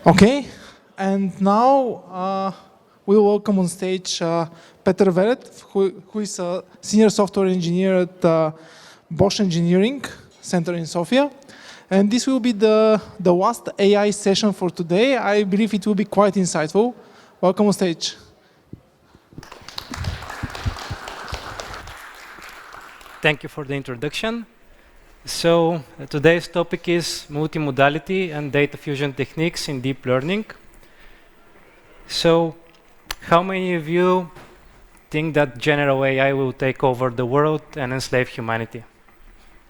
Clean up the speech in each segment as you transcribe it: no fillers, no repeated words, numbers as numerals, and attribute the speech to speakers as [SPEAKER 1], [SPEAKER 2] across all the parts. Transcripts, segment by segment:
[SPEAKER 1] Okay, and now we welcome on stage Petar Velev, who is a senior software engineer at Bosch Engineering Center in Sofia. And this will be the last AI session for today. I believe it will be quite insightful. Welcome on stage.
[SPEAKER 2] Thank you for the introduction. So today's topic is multimodality and data fusion techniques in deep learning. So how many of you think that general AI will take over the world and enslave humanity?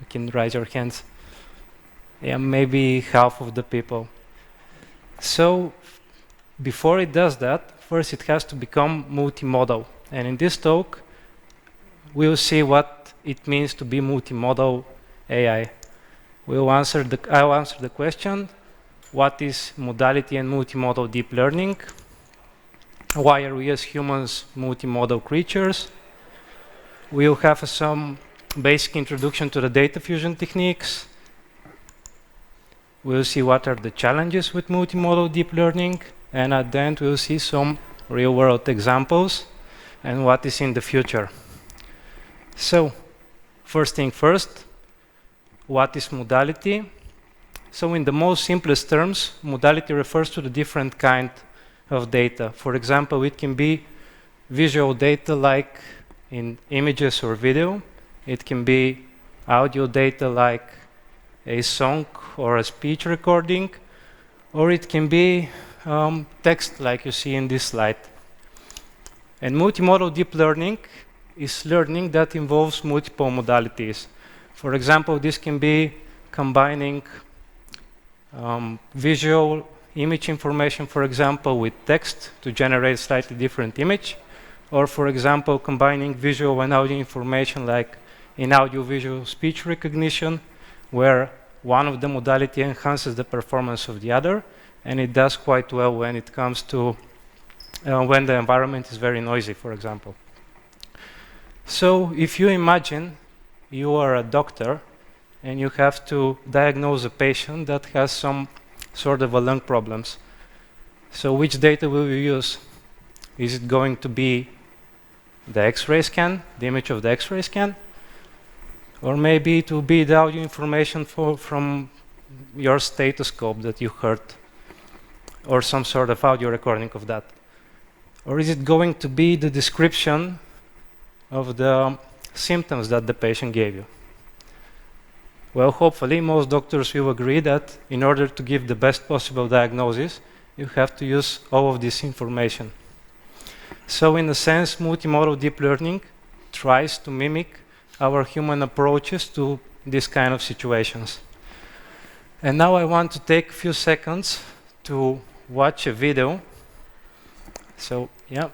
[SPEAKER 2] You can raise your hands. Yeah, maybe half of the people. So before it does that, first it has to become multimodal. And in this talk, we'll see what it means to be multimodal AI. I'll answer the question, what is modality and multimodal deep learning? Why are we as humans multimodal creatures? We'll have some basic introduction to the data fusion techniques. We'll see what are the challenges with multimodal deep learning, and at the end we'll see some real-world examples and what is in the future. So, first thing first, what is modality? So in the most simplest terms, modality refers to the different kind of data. For example, it can be visual data like in images or video. It can be audio data like a song or a speech recording, or it can be text like you see in this slide. And multimodal deep learning is learning that involves multiple modalities. For example, this can be combining visual image information, for example, with text to generate a slightly different image, or for example, combining visual and audio information like in audio-visual speech recognition, where one of the modality enhances the performance of the other, and it does quite well when it comes to when the environment is very noisy, for example. So if you imagine you are a doctor and you have to diagnose a patient that has some sort of a lung problems. So which data will you use? Is it going to be the X-ray scan, the image of the X-ray scan? Or maybe it will be the audio information from your stethoscope that you heard, or some sort of audio recording of that? Or is it going to be the description of the symptoms that the patient gave you? Well, hopefully most doctors will agree that in order to give the best possible diagnosis, you have to use all of this information. So in a sense, multimodal deep learning tries to mimic our human approaches to this kind of situations. And now I want to take a few seconds to watch a video. So, yeah.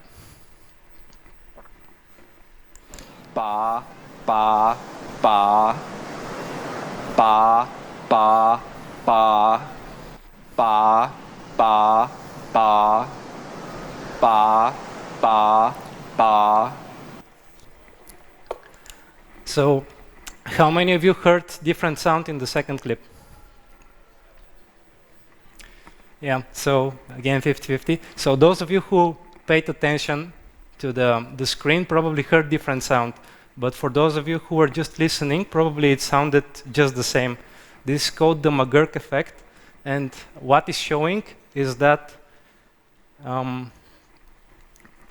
[SPEAKER 3] Ba, ba, ba, ba, ba, ba, ba, ba, ba, ba, ba, ba.
[SPEAKER 2] So, how many of you heard different sound in the second clip? Yeah, so again 50-50. So those of you who paid attention to the screen probably heard different sound. But for those of you who were just listening, probably it sounded just the same. This is called the McGurk effect. And what it's showing is that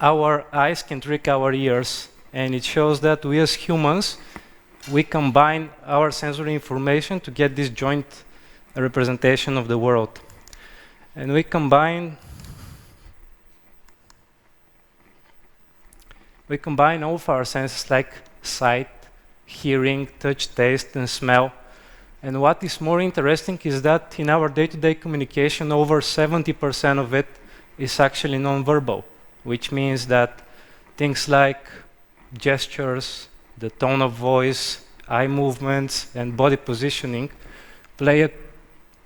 [SPEAKER 2] our eyes can trick our ears. And it shows that we as humans, we combine our sensory information to get this joint representation of the world. And we combine all of our senses like sight, hearing, touch, taste, and smell. And what is more interesting is that in our day-to-day communication, over 70% of it is actually non-verbal, which means that things like gestures, the tone of voice, eye movements, and body positioning play a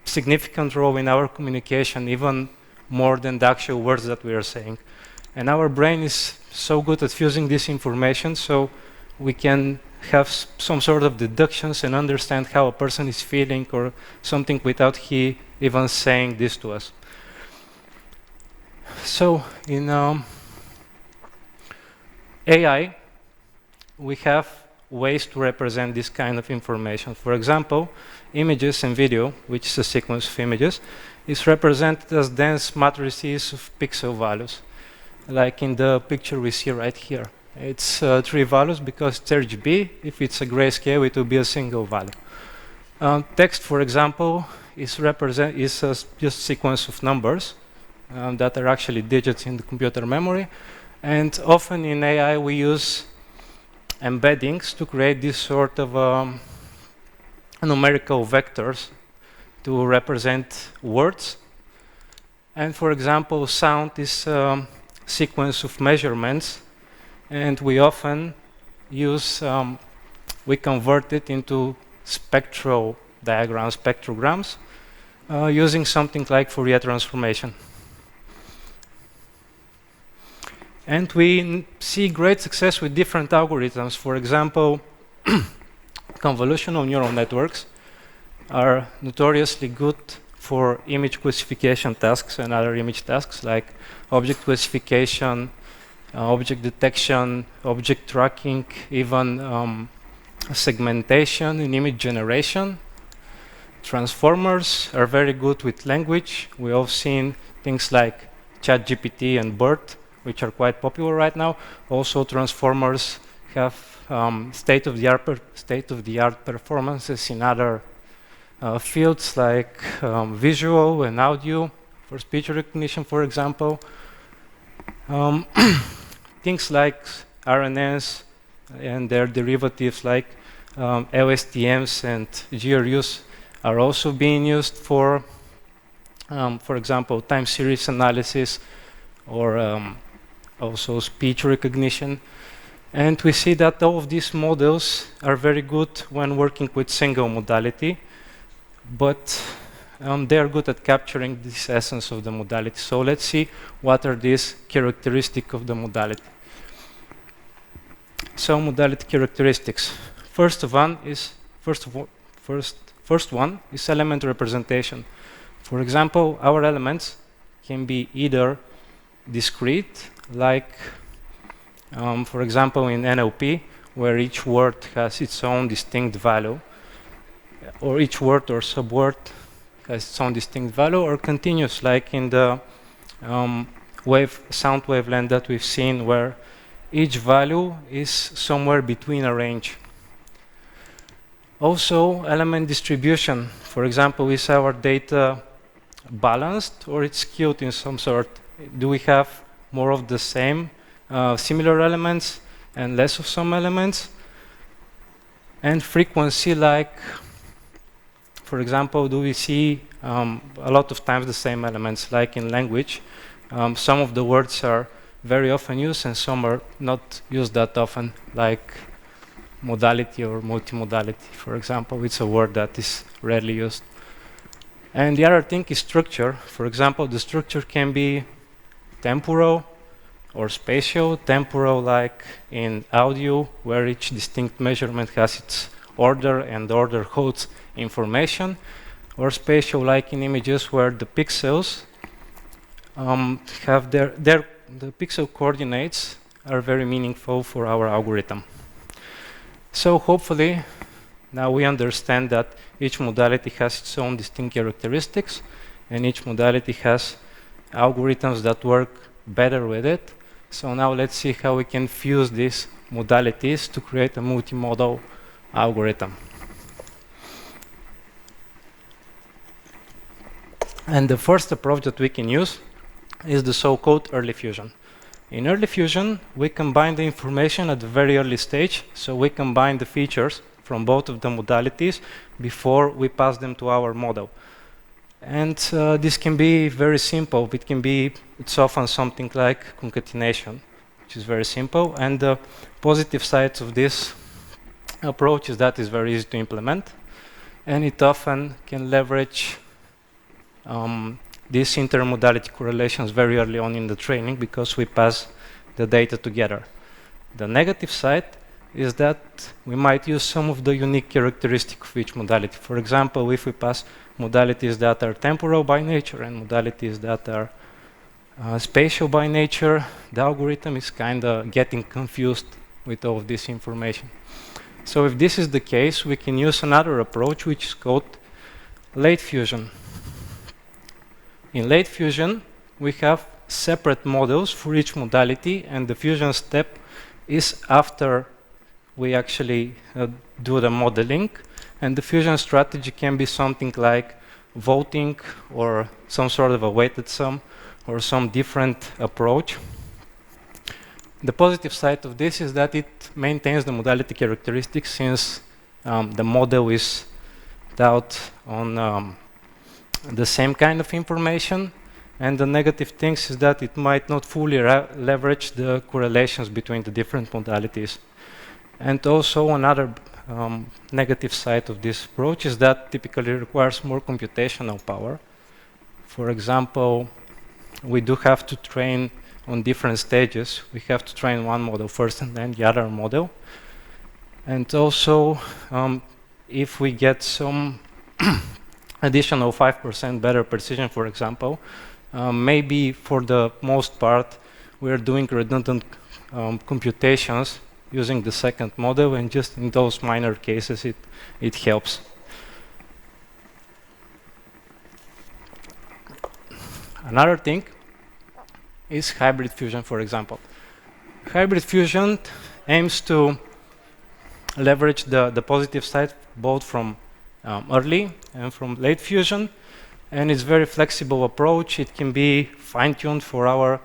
[SPEAKER 2] significant role in our communication, even more than the actual words that we are saying. And our brain is so good at fusing this information, so we can have some sort of deductions and understand how a person is feeling or something without he even saying this to us. So in AI, we have ways to represent this kind of information. For example, images and video, which is a sequence of images, is represented as dense matrices of pixel values, like in the picture we see right here. It's 3 values because it's RGB. If it's a grayscale, it will be a single value. Text, for example, is just a sequence of numbers that are actually digits in the computer memory. And often in AI, we use embeddings to create this sort of numerical vectors to represent words. And for example, sound is a sequence of measurements, and we often use, we convert it into spectral diagrams, spectrograms, using something like Fourier transformation. And we see great success with different algorithms. For example, convolutional neural networks are notoriously good for image classification tasks and other image tasks like object classification, object detection, object tracking, even segmentation and image generation. Transformers are very good with language. We have seen things like ChatGPT and BERT, which are quite popular right now. Also, transformers have state-of-the-art performances in other fields like visual and audio, for speech recognition, for example. Things like RNNs and their derivatives like LSTMs and GRUs are also being used for example, time series analysis or also speech recognition. And we see that all of these models are very good when working with single modality, but they are good at capturing this essence of the modality. So let's see what are these characteristics of the modality. So modality characteristics. First one is element representation. For example, our elements can be either discrete, like for example in NLP, where each word has its own distinct value, or each word or subword has its own distinct value, or continuous, like in the sound wavelength that we've seen, where each value is somewhere between a range. Also, element distribution. For example, is our data balanced or it's skewed in some sort? Do we have more of the same similar elements and less of some elements? And frequency, like, for example, do we see a lot of times the same elements, like in language? Some of the words are very often used and some are not used that often, like modality or multimodality, for example. It's a word that is rarely used. And the other thing is structure. For example, the structure can be temporal or spatial. Temporal, like in audio, where each distinct measurement has its order and the order holds information. Or spatial, like in images, where the pixels have the pixel coordinates are very meaningful for our algorithm. So hopefully now we understand that each modality has its own distinct characteristics, and each modality has algorithms that work better with it. So now let's see how we can fuse these modalities to create a multimodal algorithm. And the first approach that we can use is the so-called early fusion. In early fusion, we combine the information at the very early stage, so we combine the features from both of the modalities before we pass them to our model. And this can be very simple. It's often something like concatenation, which is very simple. And the positive sides of this approach is that it's very easy to implement, and it often can leverage these intermodality correlations very early on in the training because we pass the data together. The negative side is that we might use some of the unique characteristics of each modality. For example, if we pass modalities that are temporal by nature and modalities that are spatial by nature, the algorithm is kind of getting confused with all of this information. So if this is the case, we can use another approach, which is called late fusion. In late fusion, we have separate models for each modality, and the fusion step is after we actually do the modeling. And the fusion strategy can be something like voting or some sort of a weighted sum or some different approach. The positive side of this is that it maintains the modality characteristics, since the model is taught on the same kind of information. And the negative things is that it might not fully leverage the correlations between the different modalities. And also another negative side of this approach is that typically requires more computational power. For example, we do have to train on different stages. We have to train one model first and then the other model. And also, if we get some additional 5% better precision, for example, maybe for the most part, we're doing redundant computations using the second model, and just in those minor cases, it helps. Another thing is hybrid fusion, for example. Hybrid fusion aims to leverage the positive side both from early and from late fusion, and it's very flexible approach. It can be fine-tuned for our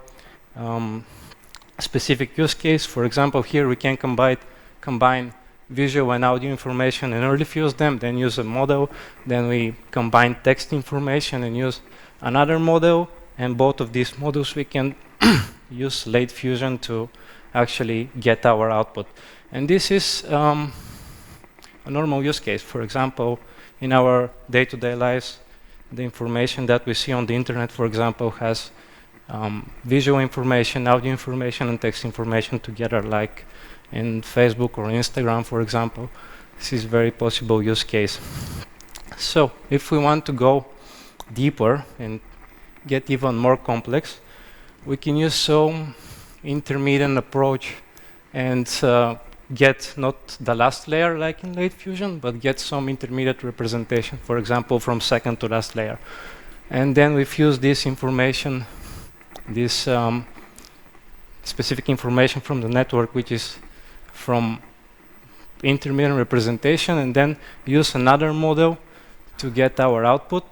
[SPEAKER 2] specific use case. For example, here we can combine visual and audio information and early fuse them, then use a model, then we combine text information and use another model, and both of these models we can use late fusion to actually get our output. And this is a normal use case. For example, in our day-to-day lives, the information that we see on the internet, for example, has visual information, audio information, and text information together, like in Facebook or Instagram, for example. This is a very possible use case. So if we want to go deeper and get even more complex, we can use some intermediate approach and get not the last layer like in late fusion, but get some intermediate representation, for example, from second to last layer. And then we fuse this information, this specific information from the network, which is from intermediate representation, and then use another model to get our output.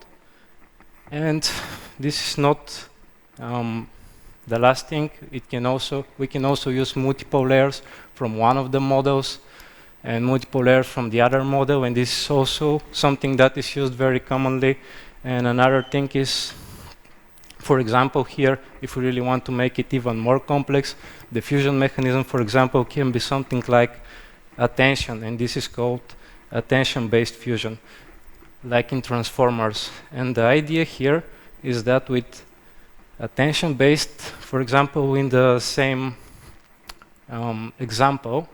[SPEAKER 2] And this is not the last thing. We can also use multiple layers from one of the models and multiple layers from the other model, and this is also something that is used very commonly. And another thing is, for example, here, if we really want to make it even more complex, the fusion mechanism, for example, can be something like attention, and this is called attention-based fusion, like in transformers. And the idea here is that with attention-based, for example, in the same example,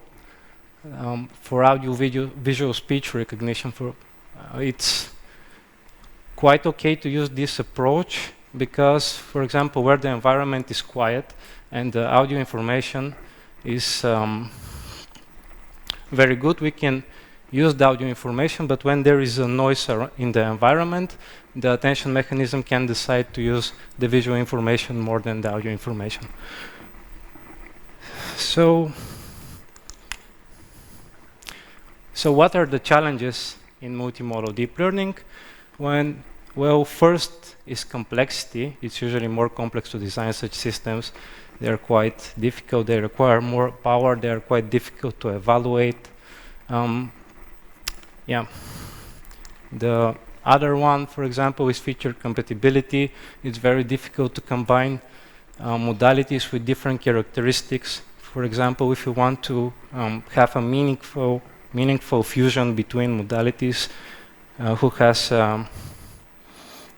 [SPEAKER 2] for audio visual speech recognition, it's quite okay to use this approach, because, for example, where the environment is quiet and the audio information is very good, we can use the audio information, but when there is a noise in the environment, the attention mechanism can decide to use the visual information more than the audio information. So what are the challenges in multimodal deep learning? Well, first is complexity. It's usually more complex to design such systems. They're quite difficult. They require more power. They're quite difficult to evaluate. The other one, for example, is feature compatibility. It's very difficult to combine modalities with different characteristics. For example, if you want to have a meaningful fusion between modalities who has,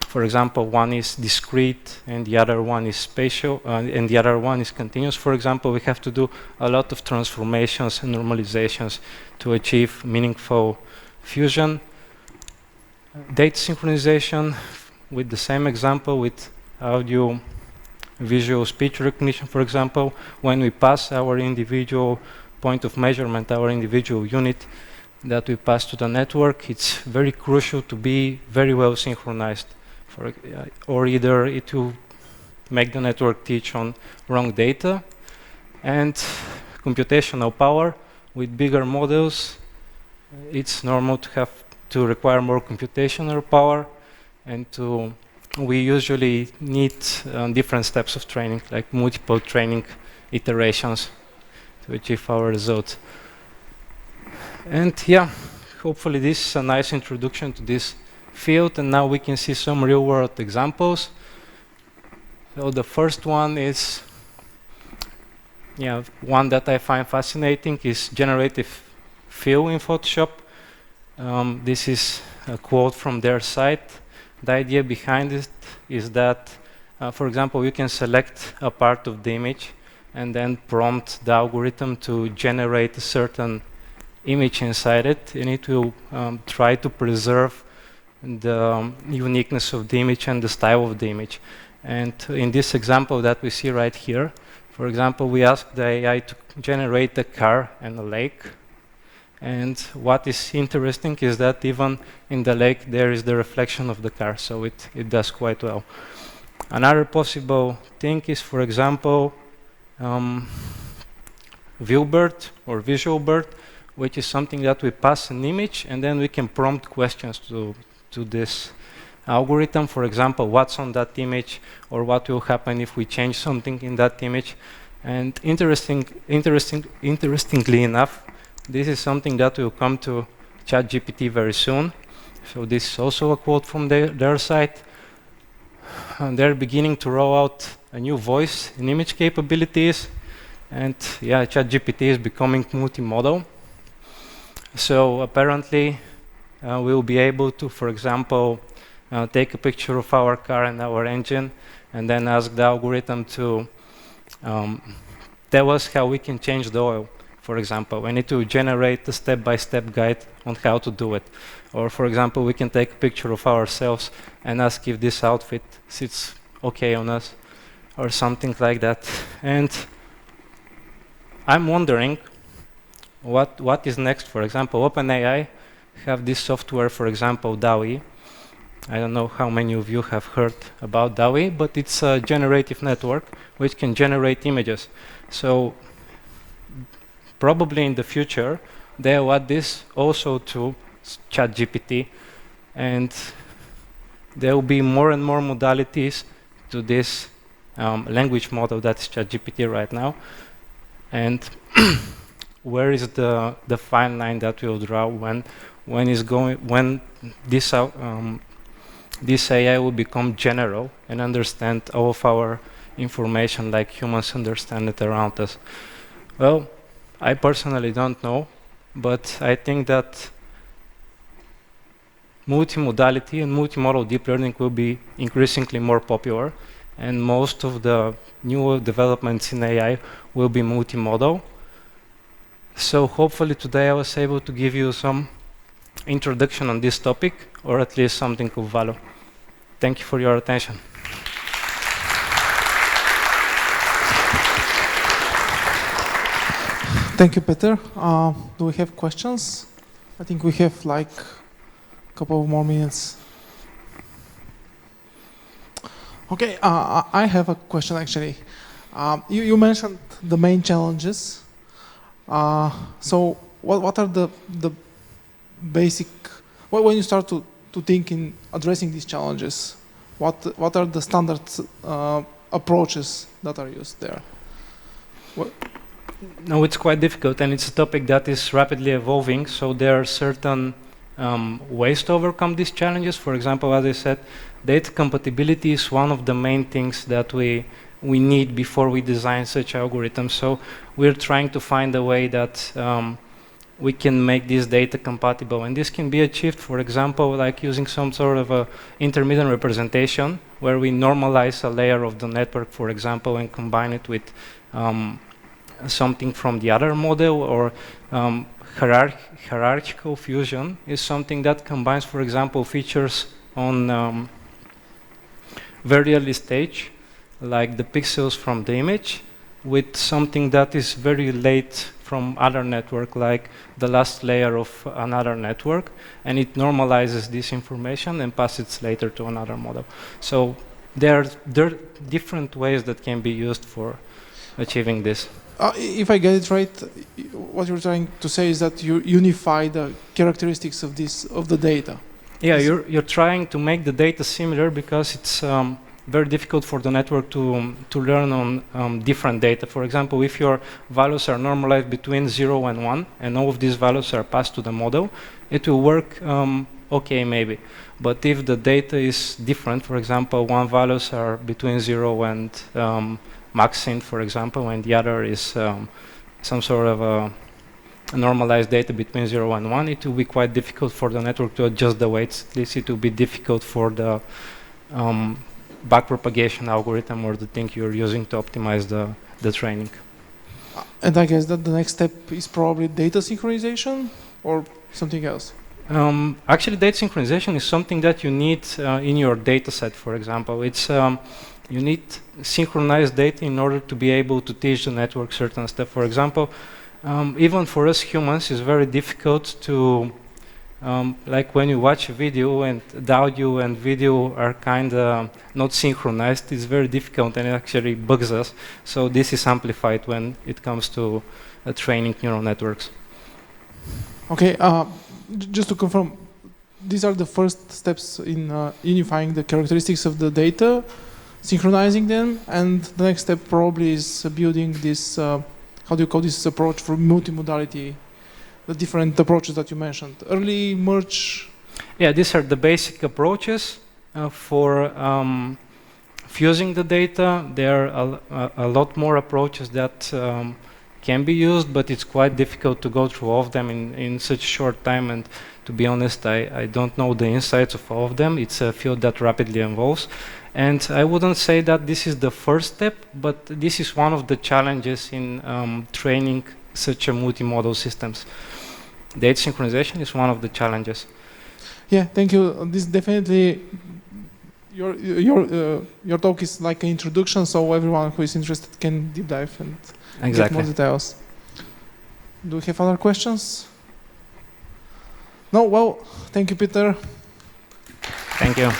[SPEAKER 2] for example, one is discrete and the other one is spatial and the other one is continuous, for example, we have to do a lot of transformations and normalizations to achieve meaningful fusion. Data synchronization, with the same example with audio visual speech recognition, for example, when we pass our individual point of measurement, our individual unit that we pass to the network, it's very crucial to be very well synchronized, or either it will make the network teach on wrong data. And computational power, with bigger models, it's normal to require more computational power, and we usually need different steps of training, like multiple training iterations to achieve our results. And yeah, hopefully this is a nice introduction to this field, and now we can see some real-world examples. So the first one is, one that I find fascinating is generative fill in Photoshop. This is a quote from their site. The idea behind it is that, for example, you can select a part of the image and then prompt the algorithm to generate a certain image inside it, and it will try to preserve the uniqueness of the image and the style of the image. And in this example that we see right here, for example, we asked the AI to generate a car and a lake. And what is interesting is that even in the lake there is the reflection of the car, so it does quite well. Another possible thing is, for example, ViewBird or Visual Bird, which is something that we pass an image and then we can prompt questions to this algorithm. For example, what's on that image, or what will happen if we change something in that image. And interestingly enough, this is something that will come to ChatGPT very soon. So this is also a quote from their site. And they're beginning to roll out a new voice and image capabilities. And yeah, ChatGPT is becoming multimodal. So apparently we'll be able to, for example, take a picture of our car and our engine, and then ask the algorithm to tell us how we can change the oil. For example, we need to generate a step-by-step guide on how to do it. Or for example, we can take a picture of ourselves and ask if this outfit sits okay on us, or something like that. And I'm wondering what is next. For example, OpenAI have this software, for example, DALL-E. I don't know how many of you have heard about DALL-E, but it's a generative network which can generate images. So probably in the future, they'll add this also to ChatGPT, and there will be more and more modalities to this language model that's ChatGPT right now. And where is the fine line that we'll draw when this AI will become general and understand all of our information like humans understand it around us? Well, I personally don't know, but I think that multimodality and multimodal deep learning will be increasingly more popular, and most of the new developments in AI will be multimodal. So hopefully today I was able to give you some introduction on this topic, or at least something of value. Thank you for your attention.
[SPEAKER 1] Thank you, Peter. Do we have questions? I think we have like a couple of more minutes. Okay, I have a question actually. You mentioned the main challenges. So what are the basic, when you start to think in addressing these challenges, what are the standard approaches that are used there?
[SPEAKER 2] No, it's quite difficult, and it's a topic that is rapidly evolving, so there are certain ways to overcome these challenges. For example, as I said, data compatibility is one of the main things that we need before we design such algorithms. So we're trying to find a way that we can make this data compatible, and this can be achieved, for example, like using some sort of a intermittent representation where we normalize a layer of the network, for example, and combine it with something from the other model, or hierarchical fusion is something that combines, for example, features on very early stage like the pixels from the image, with something that is very late from other network, like the last layer of another network, and it normalizes this information and passes it later to another model. So there are different ways that can be used for achieving this.
[SPEAKER 1] If I get it right, what you're trying to say is that you unify the characteristics of the data.
[SPEAKER 2] Yeah, you're trying to make the data similar because it's very difficult for the network to learn on different data. For example, if your values are normalized between 0 and 1, and all of these values are passed to the model, it will work okay maybe. But if the data is different, for example, one values are between 0 and maxint, for example, and the other is some sort of a normalized data between 0 and 1, it will be quite difficult for the network to adjust the weights. At least it will be difficult for the backpropagation algorithm or the thing you're using to optimize the training.
[SPEAKER 1] And I guess that the next step is probably data synchronization or something else?
[SPEAKER 2] Actually, data synchronization is something that you need in your data set, for example. It's you need synchronized data in order to be able to teach the network certain stuff. For example, even for us humans, it's very difficult to, like when you watch a video and the audio and video are kind of not synchronized, it's very difficult and it actually bugs us. So this is amplified when it comes to training neural networks.
[SPEAKER 1] Okay, just to confirm, these are the first steps in unifying the characteristics of the data, synchronizing them, and the next step probably is building this, how do you call this approach for multimodality, the different approaches that you mentioned, early, merge?
[SPEAKER 2] Yeah, these are the basic approaches for fusing the data. There are a lot more approaches that can be used, but it's quite difficult to go through all of them in such a short time, and to be honest, I don't know the insights of all of them. It's a field that rapidly evolves. And I wouldn't say that this is the first step, but this is one of the challenges in training such a multimodal systems. Data synchronization is one of the challenges.
[SPEAKER 1] Yeah, thank you. This definitely, your talk is like an introduction, so everyone who is interested can deep dive and get more details. Do we have other questions? No, well, thank you, Peter.
[SPEAKER 2] Thank you.